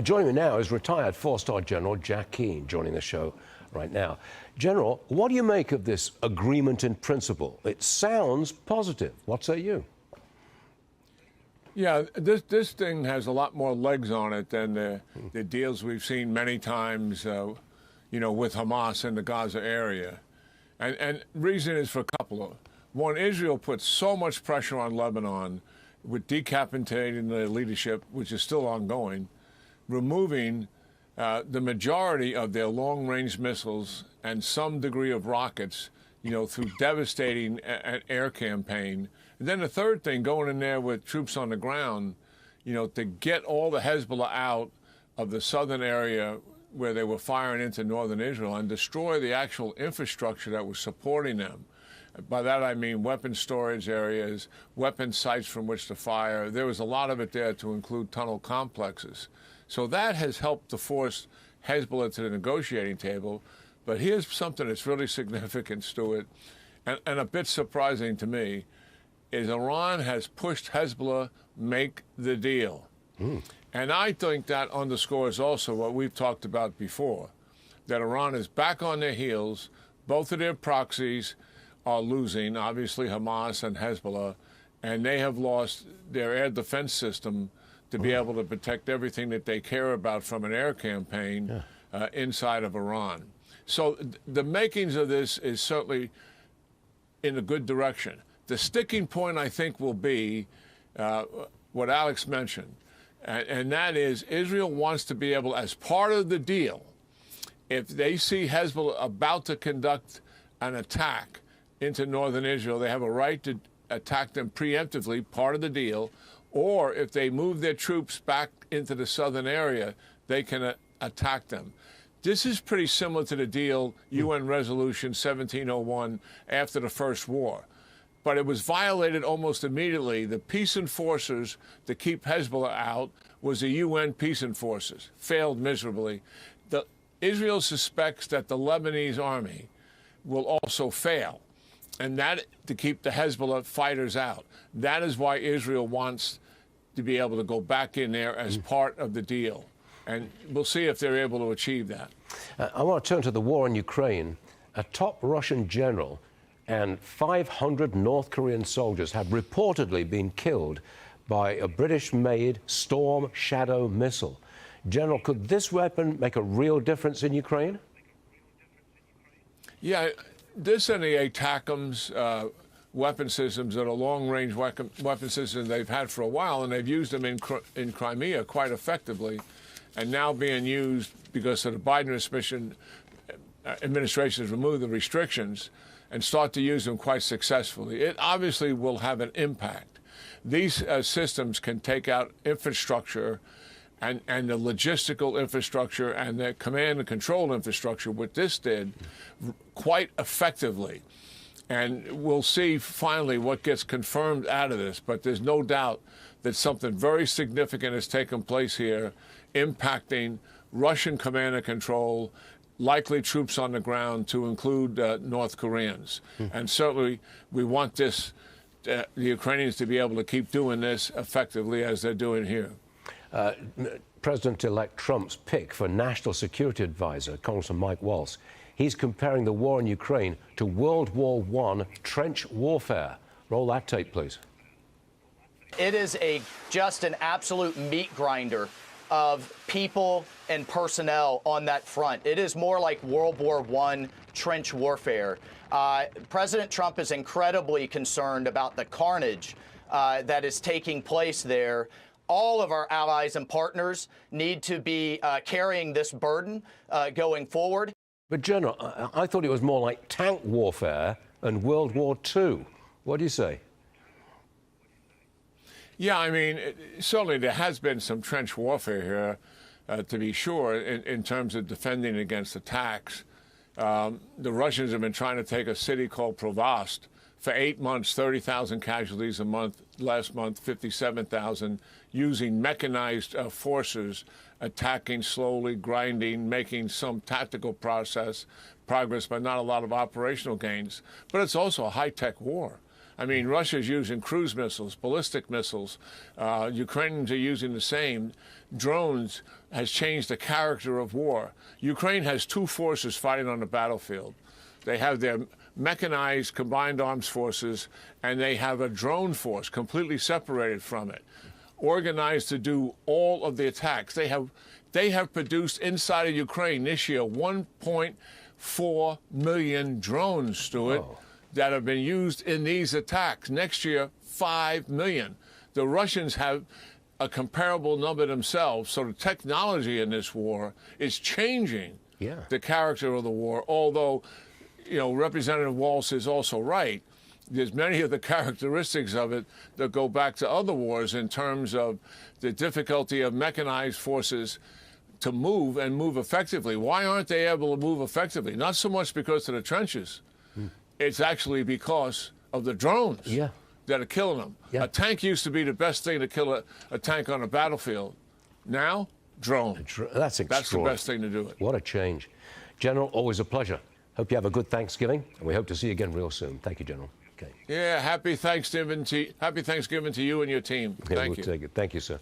Joining me now is retired four-star General Jack Keane, joining the show right now. General, what do you make of this agreement in principle? It sounds positive. What say you? Yeah, this thing has a lot more legs on it than the deals we've seen many times, you know, with Hamas in the Gaza area. And reason is for a couple of. One, Israel put so much pressure on Lebanon with decapitating the leadership, which is still ongoing, removing the majority of their long-range missiles and some degree of rockets, you know, through devastating an air campaign. And then the third thing, going in there with troops on the ground, you know, to get all the Hezbollah out of the southern area where they were firing into northern Israel and destroy the actual infrastructure that was supporting them. By that I mean weapon storage areas, weapon sites from which to fire. There was a lot of it there to include tunnel complexes. So that has helped to force Hezbollah to the negotiating table. But here's something that's really significant, Stuart, and a bit surprising to me, is Iran has pushed Hezbollah make the deal. And I think that underscores also what we've talked about before, that Iran is back on their heels. Both of their proxies are losing, obviously Hamas and Hezbollah, and they have lost their air defense system to be able to protect everything that they care about from an air campaign inside of Iran. So the makings of this is certainly in a good direction. The sticking point, I think, will be what Alex mentioned, and that is Israel wants to be able, as part of the deal, if they see Hezbollah about to conduct an attack into northern Israel, they have a right to attack them preemptively, part of the deal, or if they move their troops back into the southern area, they can attack them. This is pretty similar to the deal, UN Resolution 1701, after the First War. But it was violated almost immediately. The peace enforcers to keep Hezbollah out was the UN peace enforcers, failed miserably. Israel suspects that the Lebanese army will also fail, and that to keep the Hezbollah fighters out. That is why Israel wants to be able to go back in there as part of the deal. And we'll see if they're able to achieve that. I want to turn to the war in Ukraine. A top Russian general and 500 North Korean soldiers have reportedly been killed by a British-made Storm Shadow missile. General, could this weapon make a real difference in Ukraine? Yeah, this and the ATACMS weapon systems that are long-range weapon systems they've had for a while, and they've used them in Crimea quite effectively, and now being used because of the Biden administration has removed the restrictions and start to use them quite successfully. It obviously will have an impact. These systems can take out infrastructure and the logistical infrastructure and the command and control infrastructure, what this did, quite effectively. And we'll see finally what gets confirmed out of this. But there's no doubt that something very significant has taken place here, impacting Russian command and control, likely troops on the ground, to include North Koreans. And certainly we want this, the Ukrainians to be able to keep doing this effectively as they're doing here. President-elect Trump's pick for National Security Advisor, Congressman Mike Waltz, he's comparing the war in Ukraine to World War I trench warfare. Roll that tape, please. It is just an absolute meat grinder of people and personnel on that front. It is more like World War I trench warfare. President Trump is incredibly concerned about the carnage that is taking place there. All of our allies and partners need to be carrying this burden going forward. But, General, I thought it was more like tank warfare and World War II. What do you say? Yeah, I mean, certainly there has been some trench warfare here, to be sure, in terms of defending against attacks. The Russians have been trying to take a city called Provoke for 8 months, 30,000 casualties a month. Last month, 57,000, using mechanized forces, attacking slowly, grinding, making some tactical progress, but not a lot of operational gains. But it's also a high-tech war. I mean, Russia's using cruise missiles, ballistic missiles. Ukrainians are using the same. Drones has changed the character of war. Ukraine has two forces fighting on the battlefield. They have their mechanized combined arms forces, and they have a drone force completely separated from it, organized to do all of the attacks. They have produced inside of Ukraine this year 1.4 million drones, Stuart. Whoa. That have been used in these attacks. Next year, 5 million. The Russians have a comparable number themselves. So the technology in this war is changing the character of the war. Although, you know, Representative Walsh is also right. There's many of the characteristics of it that go back to other wars in terms of the difficulty of mechanized forces to move and move effectively. Why aren't they able to move effectively? Not so much because of the trenches. It's actually because of the drones that are killing them. A tank used to be the best thing to kill a tank on a battlefield. Now, drone. That's extraordinary. That's the best thing to do it. What a change. General, always a pleasure. Hope you have a good Thanksgiving, and we hope to see you again real soon. Thank you, General. Okay. Yeah, happy Thanksgiving to you and your team. Yeah, Thank we'll you. take it. Thank you, sir.